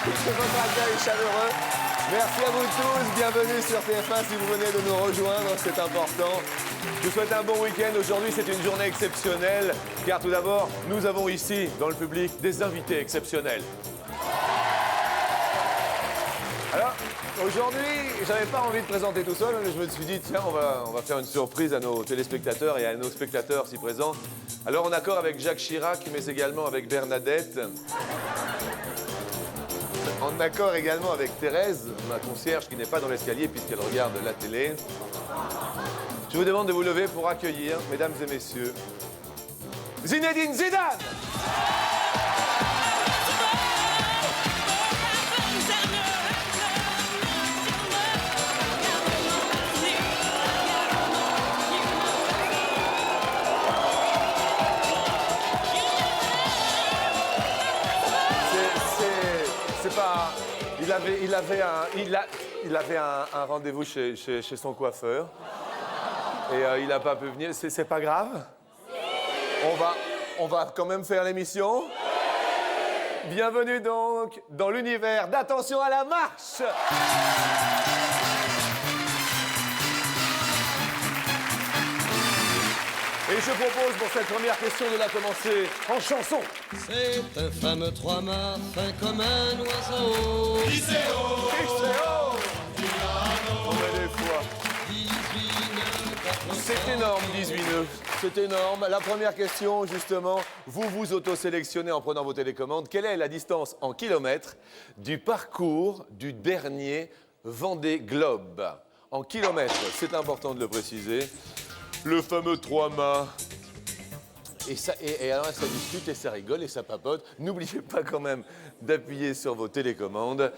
de votre accueil chaleureux. Merci à vous tous, bienvenue sur TF1 si vous venez de nous rejoindre, c'est important. Je vous souhaite un bon week-end. Aujourd'hui, c'est une journée exceptionnelle, car tout d'abord, nous avons ici, dans le public, des invités exceptionnels. Alors, aujourd'hui, j'avais pas envie de présenter tout seul, mais je me suis dit, tiens, on va faire une surprise à nos téléspectateurs et à nos spectateurs si présents. Alors, en accord avec Jacques Chirac, mais également avec Bernadette. En accord également avec Thérèse, ma concierge qui n'est pas dans l'escalier puisqu'elle regarde la télé. Je vous demande de vous lever pour accueillir, mesdames et messieurs, Zinedine Zidane! C'est pas... Il avait un rendez-vous chez son coiffeur. Et il n'a pas pu venir. C'est pas grave. On va quand même faire l'émission. Bienvenue donc dans l'univers d'Attention à la marche. Et je propose pour cette première question de la commencer en chanson. C'est un fameux trois-mâts fin comme un oiseau. Liceo, on met des fois. C'est énorme, 18 nœuds. C'est énorme. La première question, justement, vous vous auto-sélectionnez en prenant vos télécommandes. Quelle est la distance en kilomètres du parcours du dernier Vendée Globe? En kilomètres, c'est important de le préciser. Le fameux trois-mâts. Et alors, ça discute et ça rigole et ça papote. N'oubliez pas quand même d'appuyer sur vos télécommandes.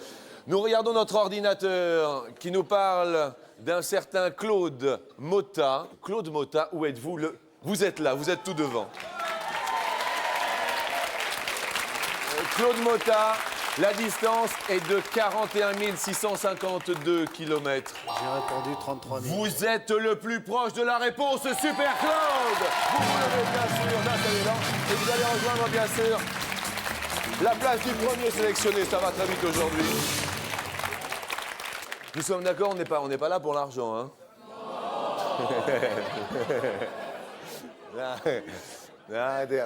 Nous regardons notre ordinateur qui nous parle d'un certain Claude Motta. Claude Motta, où êtes-vous? Vous êtes là, vous êtes tout devant. Claude Motta, la distance est de 41 652 km. J'ai répondu 33 000. Vous êtes le plus proche de la réponse, super Claude! Vous vous levez bien sûr d'un seul élan et vous allez rejoindre bien sûr la place du premier sélectionné. Ça va très vite aujourd'hui. Nous sommes d'accord, on n'est pas là pour l'argent, hein?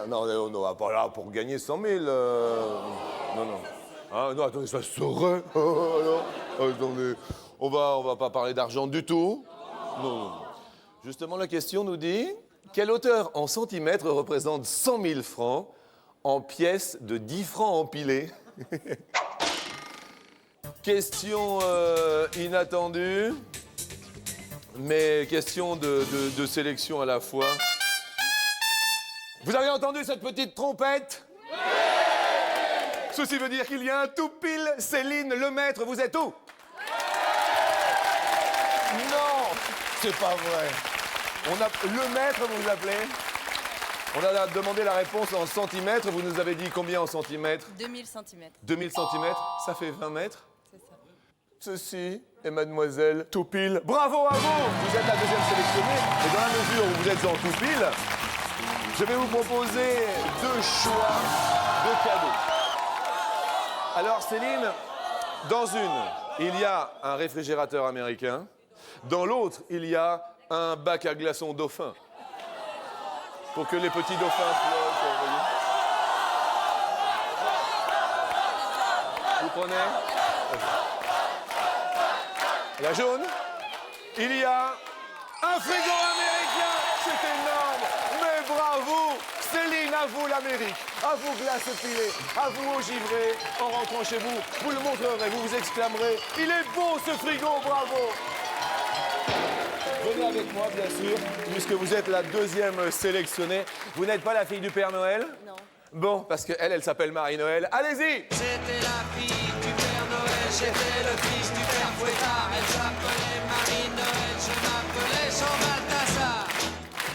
Non, on n'est pas là pour gagner 100 000. Non. Ah, non, attendez, ça serait. Attendez, on va pas parler d'argent du tout. Non. Justement, la question nous dit quelle hauteur en centimètres représente 100 000 francs en pièces de 10 francs empilées? Question inattendue, mais question de sélection à la fois. Vous avez entendu cette petite trompette? Oui! Ceci veut dire qu'il y a un tout pile. Céline Lemaître, vous êtes où? Non, c'est pas vrai. Lemaître, vous l'appelez? On a demandé la réponse en centimètres. Vous nous avez dit combien en centimètres? 2000 cm. 2000 centimètres, ça fait 20 mètres. C'est ça. Ceci est mademoiselle Toupile. Bravo à vous! Vous êtes la deuxième sélectionnée. Et dans la mesure où vous êtes en Toupile, je vais vous proposer deux choix de cadeaux. Alors Céline, dans une, il y a un réfrigérateur américain. Dans l'autre, il y a un bac à glaçons dauphin. Pour que les petits dauphins flottent. Vous prenez? La jaune, il y a un frigo américain. C'est énorme. Mais bravo, Céline, à vous l'Amérique, à vous glace pilée, à vous au givré. En rentrant chez vous, vous le montrerez, vous vous exclamerez, il est beau ce frigo, bravo. Venez avec moi, bien sûr, puisque vous êtes la deuxième sélectionnée. Vous n'êtes pas la fille du Père Noël? Non. Bon, parce qu'elle s'appelle Marie-Noël. Allez-y! J'étais la fille du Père Noël, j'étais le fils du Père Fouettard. Elle s'appelait Marie-Noël, je m'appelais Jean Balthazar.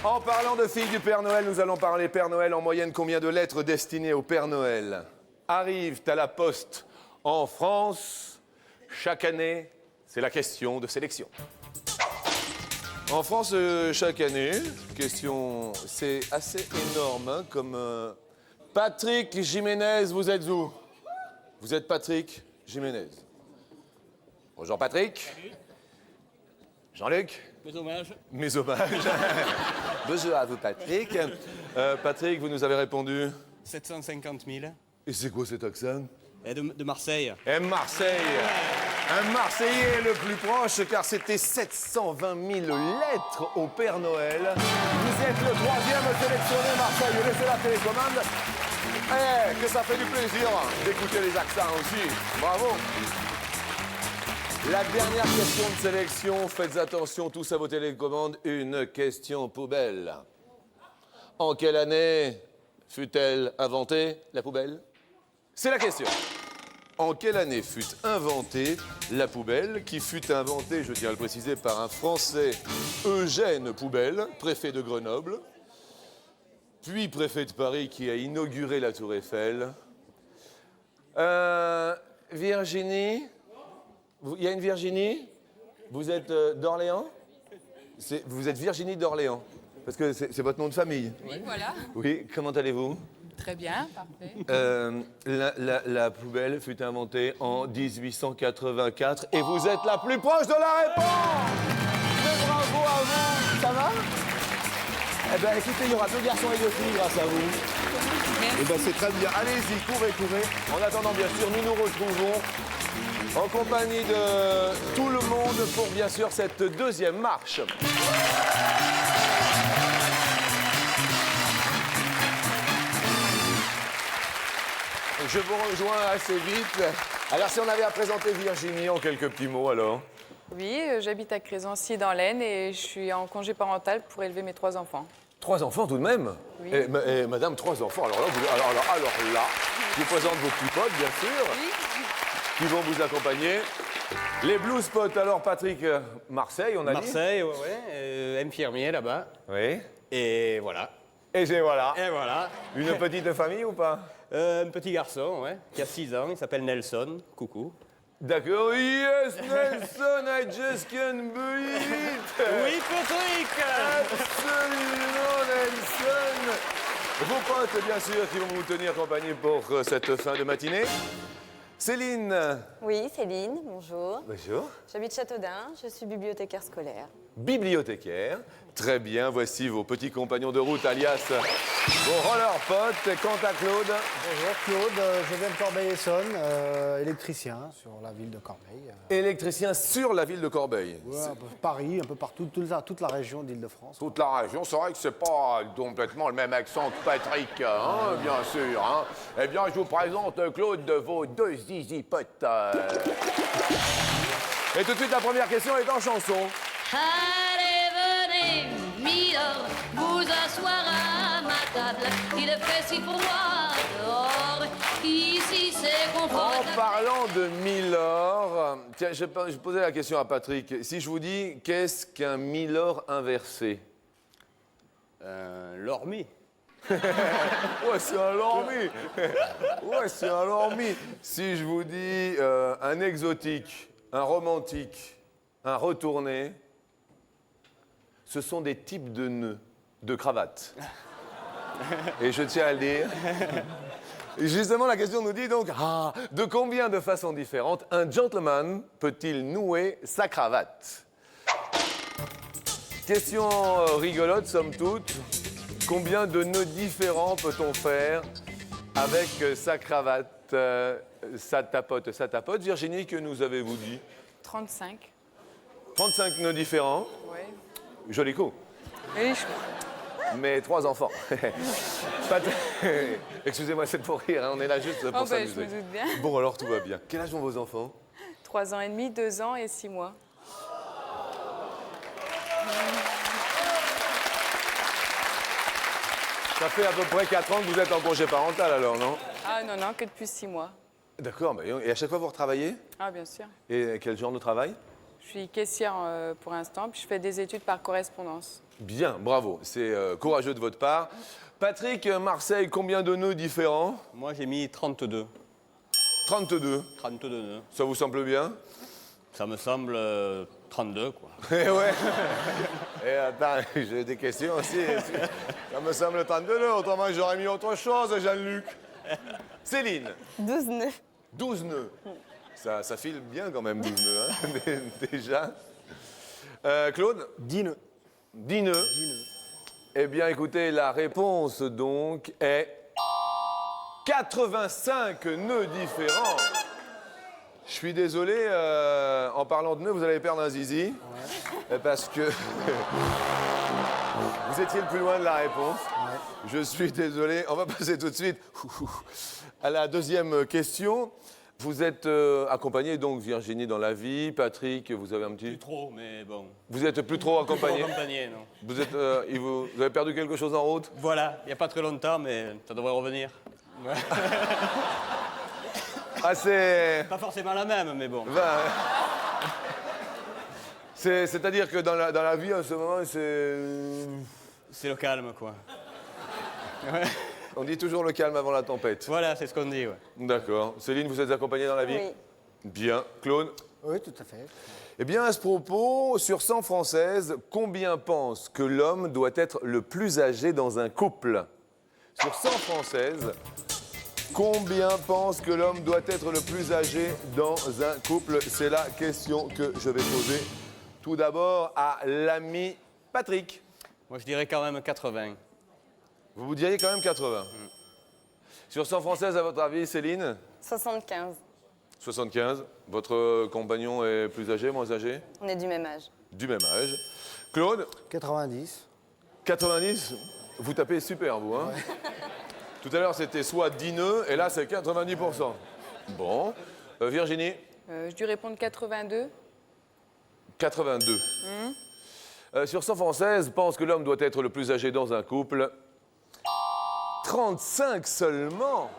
En parlant de fille du Père Noël, nous allons parler Père Noël. En moyenne, combien de lettres destinées au Père Noël arrivent à la poste en France chaque année? C'est la question de sélection. En France, chaque année, question, c'est assez énorme, hein, comme... Patrick Jiménez, vous êtes où? Vous êtes Patrick Jiménez. Bonjour Patrick. Jean-Luc. Mes hommages. Mes hommages. Bonjour à vous Patrick. Patrick, vous nous avez répondu. 750 000. Et c'est quoi cet accent? Et de Marseille. Et Marseille. Un Marseillais le plus proche, car c'était 720 000 lettres au Père Noël. Vous êtes le 3e sélectionné Marseille. Laissez la télécommande. Que ça fait du plaisir d'écouter les accents aussi. Bravo. La dernière question de sélection. Faites attention tous à vos télécommandes. Une question poubelle. En quelle année fut-elle inventée, la poubelle? C'est la question. En quelle année fut inventée la poubelle, qui fut inventée, je tiens à le préciser, par un Français, Eugène Poubelle, préfet de Grenoble, puis préfet de Paris, qui a inauguré la Tour Eiffel. Virginie? Il y a une Virginie? Vous êtes d'Orléans? Vous êtes Virginie d'Orléans? Parce que c'est votre nom de famille. Oui, voilà. Oui, comment allez-vous? Très bien, parfait. La poubelle fut inventée en 1884 et vous êtes la plus proche de la réponse. Mais bravo à vous. Ça va? Eh bien, écoutez, il y aura 2 garçons et 2 filles grâce à vous. Eh bien, c'est très bien. Allez-y, courez, courez. En attendant, bien sûr, nous nous retrouvons en compagnie de tout le monde pour, bien sûr, cette 2e marche. Je vous rejoins assez vite. Alors, si on avait à présenter Virginie en quelques petits mots, alors? Oui, j'habite à Crésancy dans l'Aisne et je suis en congé parental pour élever mes 3 enfants. 3 enfants tout de même? Oui. Et madame, 3 enfants. Alors là, je vous présente vos petits potes, bien sûr, qui vont vous accompagner. Les Blue Spots, alors Patrick, Marseille, on a dit? Marseille, ouais. Infirmier là-bas. Oui. Et voilà. Et voilà. Et voilà. Une petite famille ou pas? Un petit garçon, ouais, qui a 6 ans. Il s'appelle Nelson. Coucou. D'accord. Yes, Nelson, I just can't believe it. Oui, Patrick. Absolument, Nelson. Vos potes, bien sûr, qui vont vous tenir compagnie pour cette fin de matinée. Céline. Oui, Céline, bonjour. Bonjour. J'habite Châteaudun, je suis bibliothécaire scolaire. Bibliothécaire. Très bien, voici vos petits compagnons de route, alias vos roller potes. Quant à Claude. Bonjour Claude, je viens de Corbeil-Essonnes, électricien sur la ville de Corbeil. Électricien sur la ville de Corbeil. Ouais, un peu Paris, un peu partout, toute la région d'Île-de-France. Toute la région, c'est vrai que c'est pas complètement le même accent que Patrick, hein, bien sûr. Hein. Eh bien, je vous présente Claude de vos 2 zizi potes. Et tout de suite, la première question est en chanson. Allez, venez, Milord, vous asseoir à ma table. Il fait si froid dehors, ici c'est En confortable. parlant de Milord, tiens, je posais la question à Patrick. Si je vous dis, qu'est-ce qu'un Milord inversé? Lormi. Ouais, c'est un lormi. Ouais, c'est un lormi. Si je vous dis un exotique, un romantique, un retourné, ce sont des types de nœuds, de cravates. Et je tiens à le dire. Et justement, la question nous dit donc, de combien de façons différentes un gentleman peut-il nouer sa cravate? Question rigolote, somme toute. Combien de nœuds différents peut-on faire avec sa cravate? Ça tapote, ça tapote. Virginie, que nous avez-vous dit? 35. 35 nœuds différents. Oui. Joli coup. Oui, Mais 3 enfants. Excusez-moi, c'est pour rire, hein, on est là juste pour je s'amuser. me doute bien. Bon, alors tout va bien. Quel âge ont vos enfants? 3 ans et demi, 2 ans et 6 mois. Ça fait à peu près 4 ans que vous êtes en congé parental alors, non? Ah non, non, que depuis 6 mois. D'accord, et à chaque fois vous retravaillez? Ah, bien sûr. Et quel genre de travail? Je suis caissière pour l'instant, puis je fais des études par correspondance. Bien, bravo, c'est courageux de votre part. Patrick, Marseille, combien de nœuds différents? Moi, j'ai mis 32. 32. 32 nœuds. Ça vous semble bien? Ça me semble 32, quoi. Eh ouais. Et attends, j'ai des questions aussi. Ça me semble 32 nœuds, autrement j'aurais mis autre chose, Jean-Luc. Céline. 12 nœuds. 12 nœuds. Ça file bien quand même, 12 nœuds, hein, déjà. Claude? 10 nœuds. 10 nœuds. 10 nœuds. Eh bien, écoutez, la réponse, donc, est 85 nœuds différents. Je suis désolé, en parlant de nœuds, vous allez perdre un zizi. Parce que vous étiez le plus loin de la réponse. Je suis désolé. On va passer tout de suite à la deuxième question. Vous êtes accompagné, donc, Virginie, dans la vie. Patrick, vous avez un petit... Plus trop, mais bon. Vous êtes plus trop accompagné. Accompagné, non. Vous êtes, vous avez perdu quelque chose en route? Voilà, il n'y a pas très longtemps, mais ça devrait revenir. Ouais. Ah, c'est... Pas forcément la même, mais bon. Ben, c'est-à-dire que dans la vie, en ce moment, c'est... C'est le calme, quoi. On dit toujours le calme avant la tempête. Voilà, c'est ce qu'on dit, ouais. D'accord. Céline, vous êtes accompagnée dans la vie? Oui. Bien. Claude? Oui, tout à fait. Eh bien, à ce propos, sur 100 Françaises, combien pensent que l'homme doit être le plus âgé dans un couple? Sur 100 Françaises, combien pensent que l'homme doit être le plus âgé dans un couple? C'est la question que je vais poser tout d'abord à l'ami Patrick. Moi, je dirais quand même 80. Vous diriez quand même 80. Sur 100 Françaises, à votre avis, Céline? 75. 75. Votre compagnon est plus âgé, moins âgé? On est du même âge. Du même âge. Claude? 90. 90. Vous tapez super, vous, hein? Tout à l'heure, c'était soit 10 nœuds, et là, c'est 90%. Bon. Virginie? Je dû répondre 82. 82. Sur 100 Françaises, pense que l'homme doit être le plus âgé dans un couple. 35 seulement.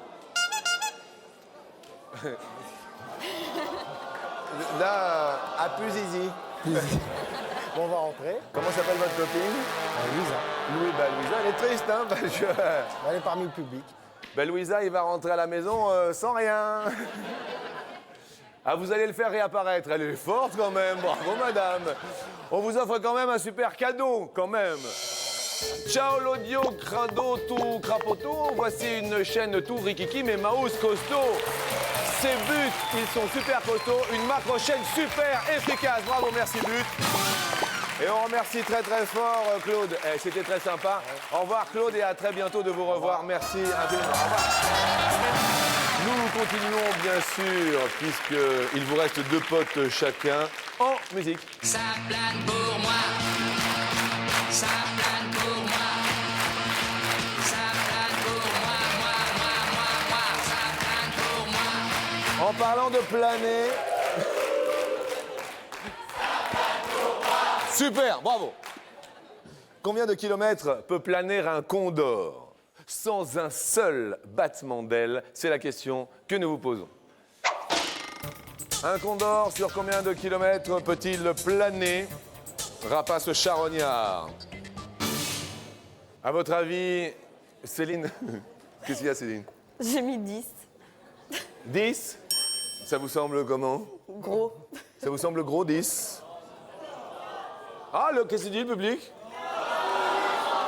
Là, À plus zizi. Bon, on va rentrer. comment s'appelle votre copine? Louisa. Louisa, elle est triste, hein? Parce que... Elle est parmi le public. Ben Louisa, il va rentrer à la maison sans rien. Ah, vous allez le faire réapparaître. Elle est forte quand même. Bravo, madame. On vous offre quand même un super cadeau, quand même. Ciao l'audio, crado, tout crapoto. Voici une chaîne tout rikiki, mais mouse costaud. Ces buts, ils sont super costauds. Une macro-chaîne super efficace. Bravo, merci but. Et on remercie très très fort Claude. C'était très sympa. Au revoir Claude et à très bientôt de vous revoir. Merci infiniment. Au revoir. Nous continuons bien sûr, puisqu'il vous reste 2 potes chacun, en musique. Ça plane pour moi. Ça plane pour moi. Ça plane pour moi, moi. Ça plane pour moi. En parlant de planer... Super, bravo. Combien de kilomètres peut planer un condor sans un seul battement d'aile? C'est la question que nous vous posons. Un condor sur combien de kilomètres peut-il planer? Rapace charognard. À votre avis, Céline, qu'est-ce qu'il y a, Céline? J'ai mis 10. 10? Ça vous semble comment? Gros. Ça vous semble gros, 10? Ah, qu'est-ce qu'il dit, le public?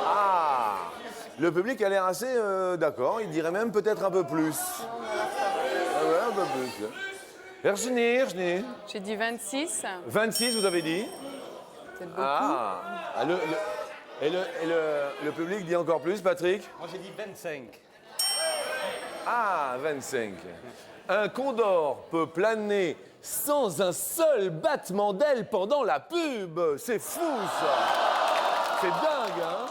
Ah, le public a l'air assez d'accord. Il dirait même peut-être un peu plus. Ah ouais, un peu plus. Virginie. J'ai dit 26. 26, vous avez dit? C'est beaucoup. Ah, le public dit encore plus, Patrick? Moi, j'ai dit 25. Ah, 25. Un condor peut planer sans un seul battement d'aile pendant la pub. C'est fou, ça. C'est dingue, hein?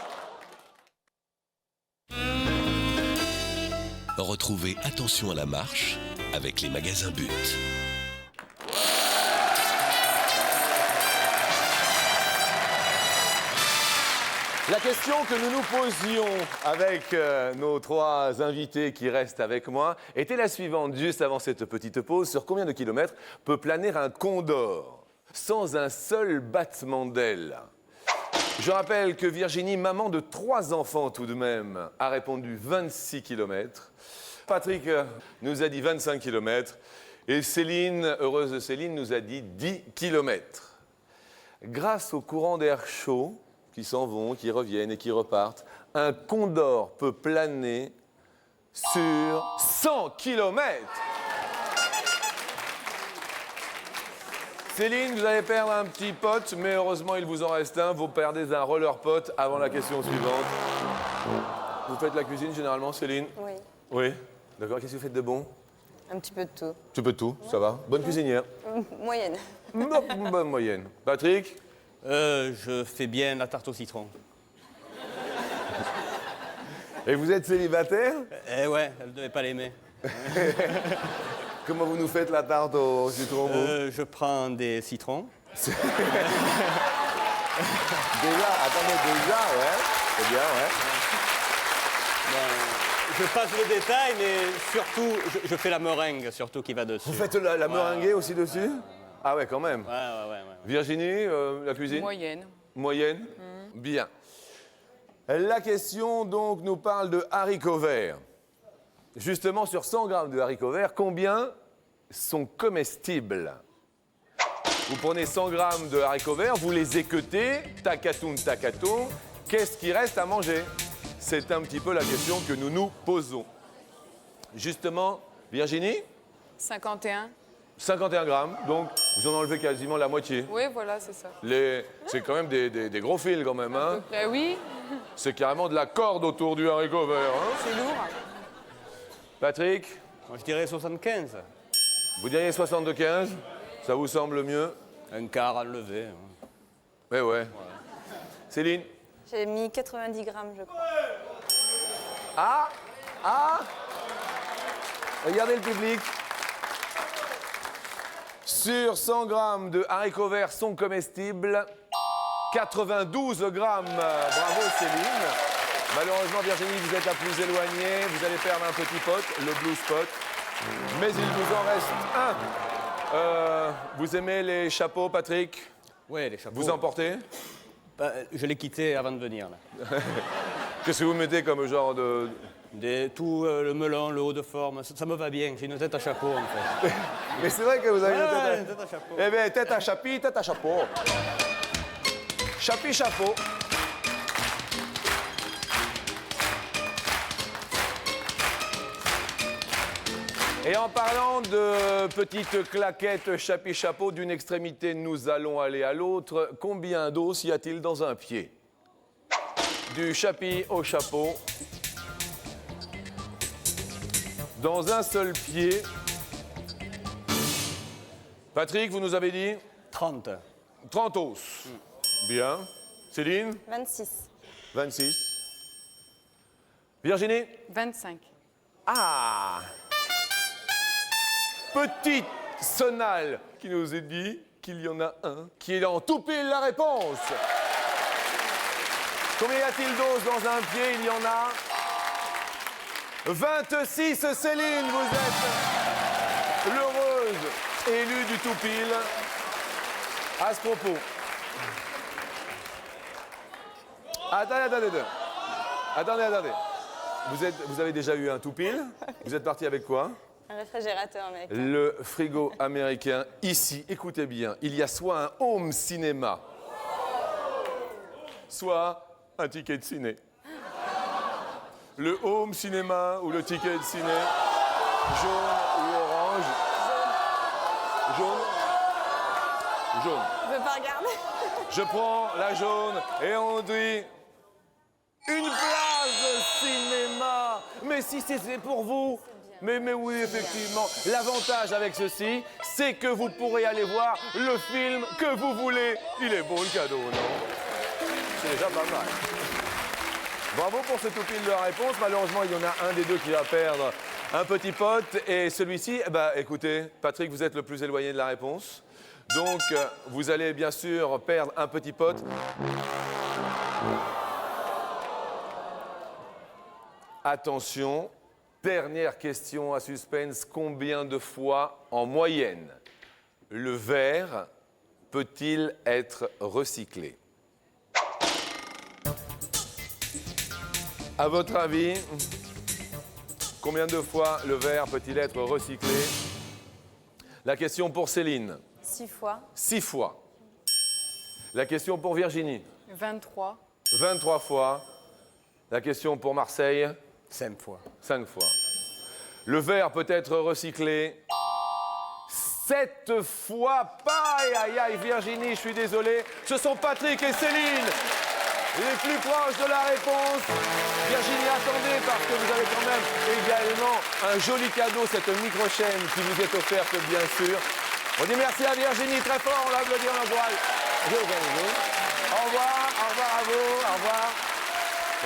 Retrouvez Attention à la marche avec les magasins But. La question que nous nous posions avec nos 3 invités qui restent avec moi était la suivante, juste avant cette petite pause. Sur combien de kilomètres peut planer un condor sans un seul battement d'aile? Je rappelle que Virginie, maman de 3 enfants tout de même, a répondu 26 kilomètres. Patrick nous a dit 25 kilomètres. Et Céline, heureuse Céline, nous a dit 10 kilomètres. Grâce au courant d'air chaud, qui s'en vont, qui reviennent et qui repartent, un condor peut planer sur 100 kilomètres. Céline, vous allez perdre un petit pote, mais heureusement, il vous en reste un. Vous perdez un roller pot avant la question suivante. Vous faites la cuisine généralement, Céline? Oui, Oui. D'accord, qu'est-ce que vous faites de bon? un petit peu de tout. Tu peux tout, ça va. Bonne cuisinière. Moyenne. Bonne moyenne. Patrick? Je fais bien la tarte au citron. Et vous êtes célibataire? Eh ouais, elle ne devait pas l'aimer. Comment vous nous faites la tarte au citron, vous? Je prends des citrons. Déjà, attendez, déjà, ouais. C'est bien, ouais. Je passe le détail, mais surtout, je fais la meringue, surtout qui va dessus. Vous faites la meringuée aussi dessus? Ah ouais, quand même. Ouais. Virginie, la cuisine? Moyenne. Moyenne? Bien. La question, donc, nous parle de haricots verts. Justement, sur 100 grammes de haricots verts, combien sont comestibles? Vous prenez 100 grammes de haricots verts, vous les équeutez, tacatoum, tacatoum. Qu'est-ce qui reste à manger? C'est un petit peu la question que nous nous posons. Justement, Virginie, 51. 51 grammes, donc vous en enlevez quasiment la moitié. Oui, voilà, c'est ça. C'est quand même des gros fils quand même, À hein? peu près, oui. C'est carrément de la corde autour du haricot vert, hein? C'est lourd. Patrick, Moi, je dirais 75. vous diriez 75? Ça vous semble mieux? Un quart enlevé. Eh ouais. Céline? J'ai mis 90 grammes, je crois. Ah! Regardez le public. Sur 100 grammes de haricots verts sont comestibles, 92 grammes. Bravo Céline. Malheureusement Virginie, vous êtes la plus éloignée. Vous allez perdre un petit pote, le blue spot. Mais il vous en reste un. Vous aimez les chapeaux, Patrick? Ouais, les chapeaux. Vous en portez? Je l'ai quitté avant de venir, là. Qu'est-ce que vous mettez comme genre de... Tout le melon, le haut de forme, ça me va bien. J'ai une tête à chapeau, en fait. Mais c'est vrai que vous avez Ouais, une tête une tête à chapeau. Eh bien, tête à chapi, tête à chapeau. Chapi, chapeau. Et en parlant de petites claquettes chapi chapeau, d'une extrémité nous allons aller à l'autre. Combien d'os y a-t-il dans un pied? Du chapi au chapeau. Dans un seul pied. Patrick, vous nous avez dit 30. 30 os. Bien. Céline? 26. 26. Virginie? 25. Ah! Petite sonale qui nous est dit qu'il y en a un qui est en tout pile la réponse. Combien y a-t-il d'os dans un pied? Il y en a 26. Céline, vous êtes l'heureuse élue du tout pile. À ce propos. Attendez. Vous avez déjà eu un tout pile? Vous êtes parti avec quoi? Un réfrigérateur, mec. Le frigo américain. Ici, écoutez bien, il y a soit un home cinéma, soit un ticket de ciné. Le home cinéma ou le ticket de ciné, jaune ou orange? Jaune. Je peux pas regarder. Je prends la jaune et on dit une place de cinéma. Mais si c'est pour vous. Mais oui, effectivement. L'avantage avec ceci, c'est que vous pourrez aller voir le film que vous voulez. Il est beau le cadeau, non? C'est déjà pas mal. Bravo pour ce tout pile de la réponse. Malheureusement, il y en a un des deux qui va perdre un petit pote. Et celui-ci, écoutez, Patrick, vous êtes le plus éloigné de la réponse. Donc, vous allez bien sûr perdre un petit pote. Attention, dernière question à suspense. Combien de fois, en moyenne, le verre peut-il être recyclé? À votre avis, combien de fois le verre peut-il être recyclé? La question pour Céline. 6 fois. 6 fois. La question pour Virginie. 23. 23 fois. La question pour Marseille. 5 fois. 5 fois. Le verre peut être recyclé 7 fois. Aïe, aïe, aïe, Virginie, je suis désolé. Ce sont Patrick et Céline les plus proches de la réponse. Virginie, attendez, parce que vous avez quand même également un joli cadeau, cette micro-chaîne qui vous est offerte, bien sûr. On dit merci à Virginie, très fort, on l'applaudit, on l'encourage. Au revoir à vous, au revoir.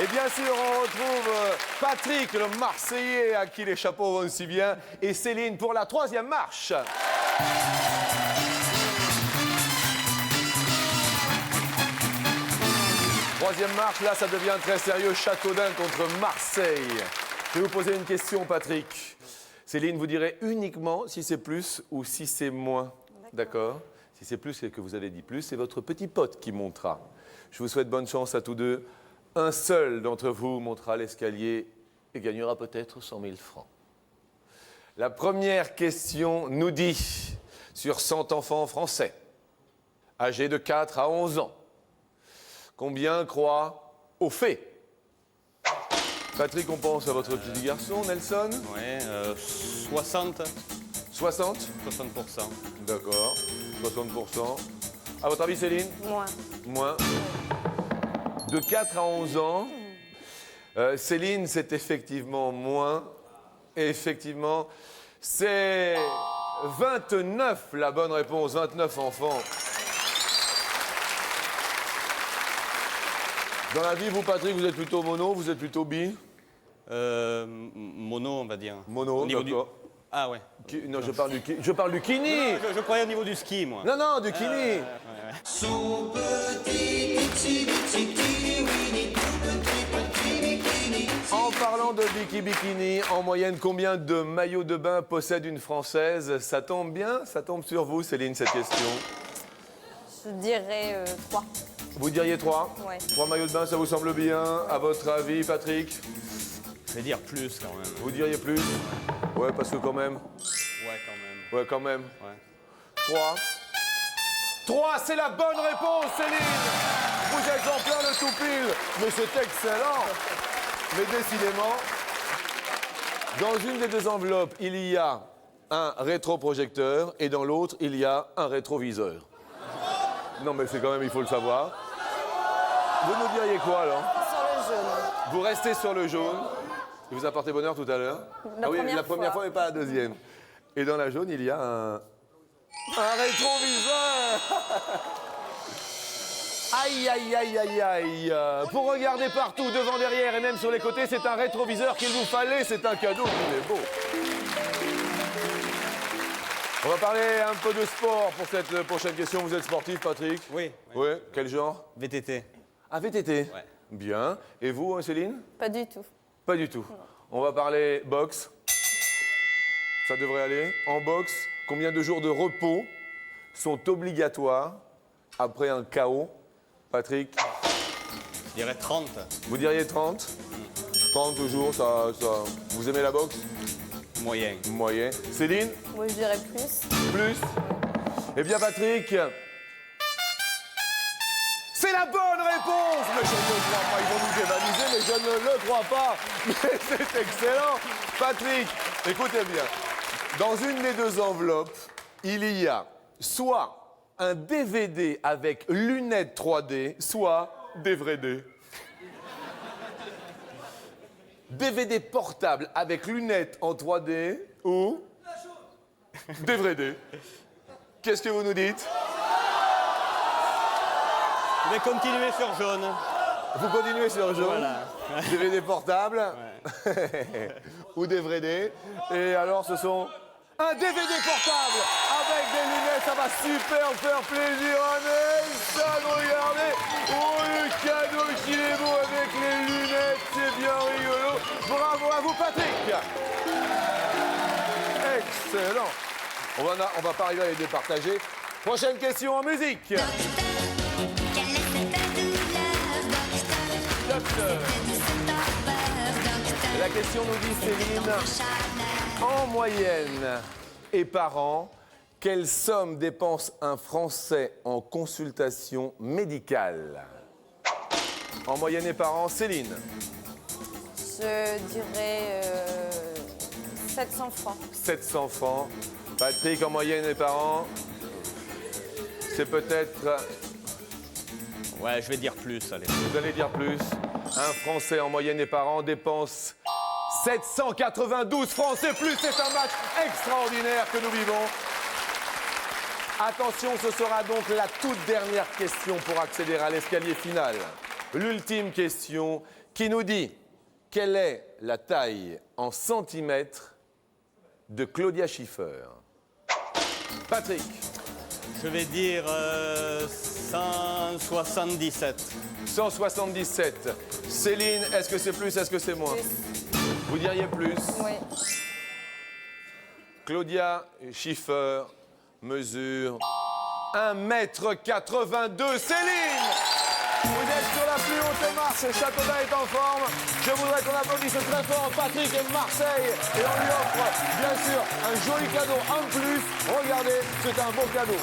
Et bien sûr, on retrouve Patrick, le Marseillais, à qui les chapeaux vont si bien, et Céline pour la 3e marche. Troisième marche, là, ça devient très sérieux. Châteaudun contre Marseille. Je vais vous poser une question, Patrick. Céline, vous direz uniquement si c'est plus ou si c'est moins. D'accord? Si c'est plus, c'est que vous avez dit plus. C'est votre petit pote qui montera. Je vous souhaite bonne chance à tous deux. Un seul d'entre vous montera l'escalier et gagnera peut-être 100 000 francs. La première question nous dit, sur 100 enfants français, âgés de 4 à 11 ans, combien croient aux fées? Patrick, on pense à votre petit garçon, Nelson. Ouais, 60. 60? 60%. D'accord, 60%. À votre avis, Céline? Moins. Moins. De 4 à 11 ans. Céline, c'est effectivement moins. Et effectivement, c'est 29 la bonne réponse, 29 enfants. Dans la vie, vous, Patrick, vous êtes plutôt mono, vous êtes plutôt bi? Mono, on va dire. Mono, Au niveau du- d'accord. Ah ouais. Non, je parle du kini. Je croyais au niveau du ski, moi. Non, non, du kini. En parlant de bikini, en moyenne, combien de maillots de bain possède une Française? Ça tombe bien, ça tombe sur vous, Céline, cette question. Je dirais 3. Vous diriez 3? Ouais. 3 maillots de bain, ça vous semble bien? À votre avis, Patrick? Je vais dire plus quand même. Vous diriez plus? Ouais, parce que quand même. Ouais, quand même. Ouais, quand même. Ouais. 3. 3, c'est la bonne réponse, Céline! Vous êtes en plein le tout pile, mais c'est excellent! Mais décidément, dans une des deux enveloppes, il y a un rétroprojecteur et dans l'autre, il y a un rétroviseur. Non, mais c'est quand même, il faut le savoir. Vous nous diriez quoi, alors? Sur le jaune. Vous restez sur le jaune. Il vous a porté bonheur tout à l'heure? La oui, première la première fois, mais pas la deuxième. Et dans la jaune, il y a un rétroviseur. Aïe, aïe, aïe, aïe, aïe. Pour regarder partout, devant, derrière et même sur les côtés, c'est un rétroviseur qu'il vous fallait. C'est un cadeau, il est beau. On va parler un peu de sport pour cette prochaine question. Vous êtes sportif, Patrick? Oui. Oui. Quel genre? VTT. Ah, VTT. Ouais. Bien. Et vous, Céline? Pas du tout. Pas du tout. On va parler boxe. Ça devrait aller. En boxe, combien de jours de repos sont obligatoires après un KO? Patrick? Je dirais 30. Vous diriez 30? 30 jours, ça. Vous aimez la boxe? Moyen. Moyen. Céline? Moi, je dirais plus. Plus? Eh bien, Patrick, c'est la bonne réponse! Mais je ne le crois pas, ils vont nous dévaliser, mais je ne le crois pas! Mais c'est excellent! Patrick, écoutez bien. Dans une des deux enveloppes, il y a soit un DVD avec lunettes 3D, soit DVD. DVD portable avec lunettes en 3D ou DVD. Qu'est-ce que vous nous dites? Je vais continuer sur jaune. Vous continuez sur jaune. Voilà. DVD portable ou DVD. Et alors, ce sont un DVD portable avec des lunettes. Ça va super faire plaisir à Nelson. Regardez. Oh, le cadeau qu'il est beau avec les lunettes. C'est bien rigolo. Bravo à vous, Patrick. Excellent. On va pas arriver à les départager. Prochaine question en musique. Docteur. La question nous dit, Céline, en moyenne et par an, quelle somme dépense un Français en consultation médicale? En moyenne et par an, Céline? Je dirais 700 francs. 700 francs. Patrick, en moyenne, les parents, c'est peut-être... Ouais, je vais dire plus, allez. Vous allez dire plus. Un Français en moyenne et par an dépense 792 francs, c'est plus. C'est un match extraordinaire que nous vivons. Attention, ce sera donc la toute dernière question pour accéder à l'escalier final. L'ultime question qui nous dit quelle est la taille en centimètres de Claudia Schiffer. Patrick. Je vais dire 177. 177. Céline, est-ce que c'est plus, est-ce que c'est moins? Vous diriez plus? Oui. Claudia Schiffer mesure 1m82. Céline, vous êtes sur la plus haute marche. Châteaudun est en forme. Je voudrais qu'on applaudisse très fort Patrick et Marseille. Et on lui offre, bien sûr, un joli cadeau en plus. Regardez, c'est un beau cadeau.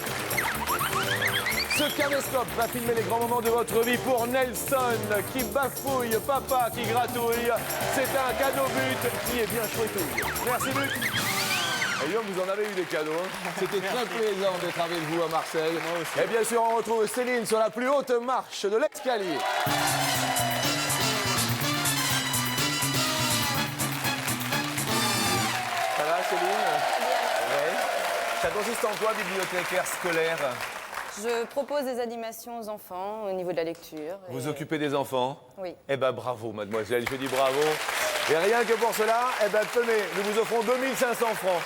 Ce caméscope va filmer les grands moments de votre vie pour Nelson, qui bafouille, papa qui gratouille. C'est un cadeau but qui est bien chouetouille. Merci but. Et Guillaume, vous en avez eu des cadeaux. Hein. C'était très plaisant d'être avec vous à Marseille. Et bien sûr, on retrouve Céline sur la plus haute marche de l'escalier. Ça va, Céline? Ouais. Ça consiste en quoi, bibliothécaire scolaire? Je propose des animations aux enfants au niveau de la lecture. Vous occupez des enfants? Oui. Eh ben bravo, mademoiselle, je dis bravo. Et rien que pour cela, eh ben tenez, nous vous offrons 2500 francs.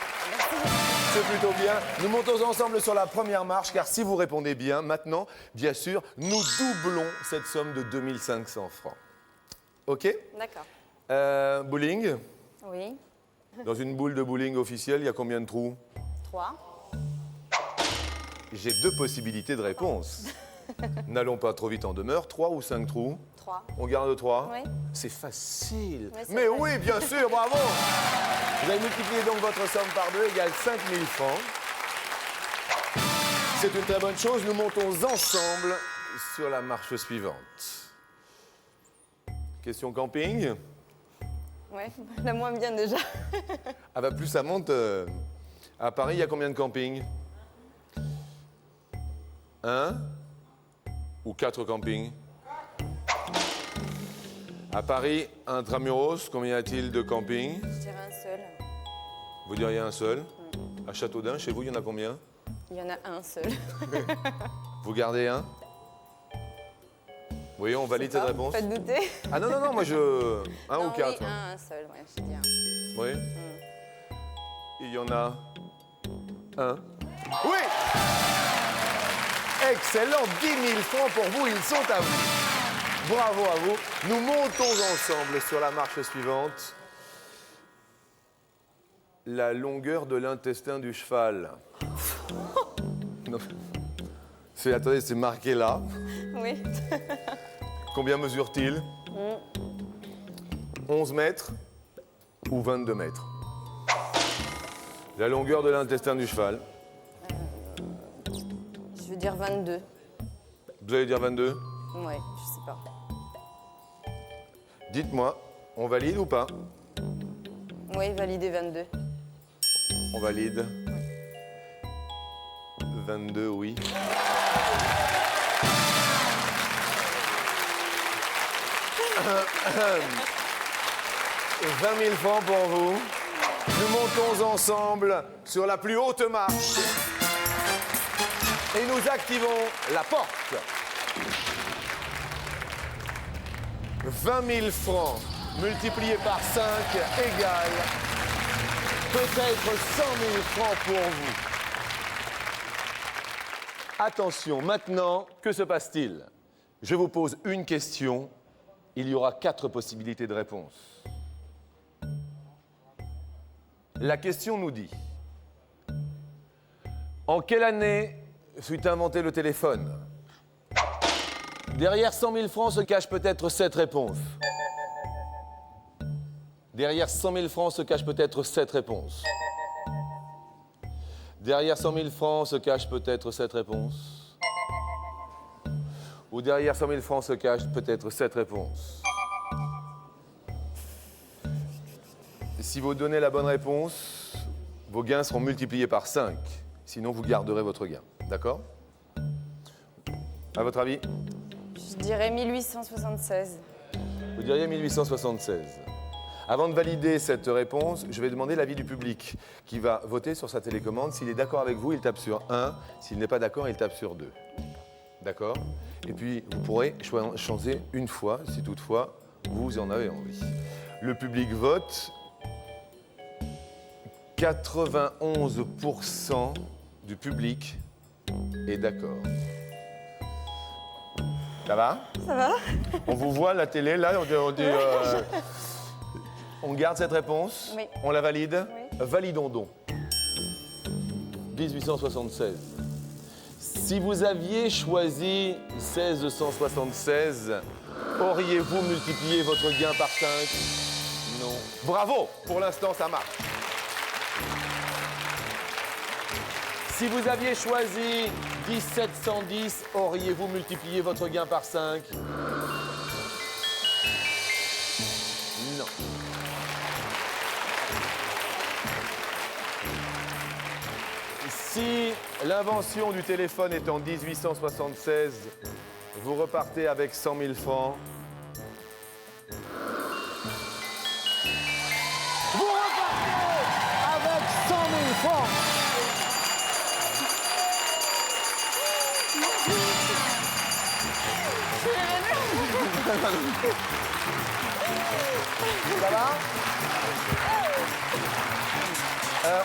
C'est plutôt bien. Nous montons ensemble sur la première marche, car si vous répondez bien, maintenant, bien sûr, nous doublons cette somme de 2500 francs. OK? D'accord. Bowling. Oui. Dans une boule de bowling officielle, il y a combien de trous? 3. J'ai 2 possibilités de réponse. N'allons pas trop vite en demeure. 3 ou 5 trous? 3. On garde 3? Oui. C'est facile. Oui, c'est Mais vrai. oui, bien sûr, bravo. Vous avez multiplié donc votre somme par 2, égale 5000 francs. C'est une très bonne chose. Nous montons ensemble sur la marche suivante. Question camping. Oui, la moins bien déjà. Ah bah plus ça monte. À Paris, il y a combien de campings? 1 ou 4 campings? À Paris, intramuros, combien y a-t-il de campings? Je dirais un seul. Vous diriez un seul? À Châteaudun, chez vous, il y en a combien? Il y en a un seul. Vous gardez un? Oui, on valide cette réponse. Pas de douter. Ah non, non, non, moi je... Un ou Non, 4? Oui, un seul, ouais, je dis un. Oui. Il y en a un. Oui! Excellent, 10 000 francs pour vous, ils sont à vous. Bravo à vous. Nous montons ensemble sur la marche suivante. La longueur de l'intestin du cheval. Non. Attendez, c'est marqué là. Oui. Combien mesure-t-il? 11 mètres ou 22 mètres? La longueur de l'intestin du cheval. Je veux dire 22. Vous allez dire 22? Oui, je sais pas. Dites-moi, on valide ou pas? Oui, valider 22. On valide. 22, oui. « 20 000 francs pour vous. Nous montons ensemble sur la plus haute marche et nous activons la porte. 20 000 francs multipliés par 5 égale peut-être 100 000 francs pour vous. Attention, maintenant, que se passe-t-il? Je vous pose une question. Il y aura 4 possibilités de réponse. La question nous dit: en quelle année fut inventé le téléphone? Derrière 100 000 francs se cache peut-être 7 réponses. Derrière 100 000 francs se cache peut-être 7 réponses. Derrière 100 000 francs se cache peut-être 7 réponses. Ou derrière 100 000 francs se cache peut-être 7 réponses. Si vous donnez la bonne réponse, vos gains seront multipliés par 5. Sinon, vous garderez votre gain. D'accord? À votre avis? Je dirais 1876. Vous diriez 1876. Avant de valider cette réponse, je vais demander l'avis du public qui va voter sur sa télécommande. S'il est d'accord avec vous, il tape sur 1. S'il n'est pas d'accord, il tape sur 2. D'accord? Et puis, vous pourrez changer une fois, si toutefois vous en avez envie. Le public vote. 91% du public est d'accord. Ça va? Ça va. On vous voit à la télé, là, on garde cette réponse? Oui. On la valide? Oui. Validons donc. 1876. Si vous aviez choisi 1676, auriez-vous multiplié votre gain par 5? Non. Bravo! Pour l'instant, ça marche. Si vous aviez choisi 1710, auriez-vous multiplié votre gain par 5? Non. Si l'invention du téléphone est en 1876, vous repartez avec 100 000 francs. Vous repartez avec 100 000 francs. Ça va?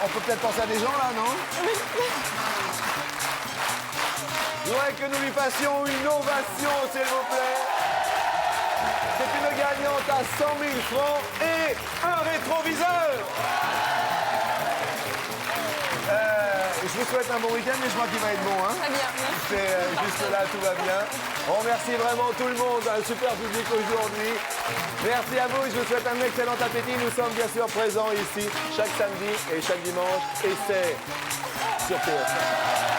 On peut peut-être penser à des gens là, non? Je voudrais que nous lui fassions une ovation, s'il vous plaît. C'est une gagnante à 100 000 francs et un rétroviseur. Je vous souhaite un bon week-end, mais je crois qu'il va être bon. Hein? Très bien, merci. Jusque-là, tout va bien. On remercie vraiment tout le monde, un super public aujourd'hui. Merci à vous, je vous souhaite un excellent appétit. Nous sommes bien sûr présents ici chaque samedi et chaque dimanche. Et c'est sur TF1.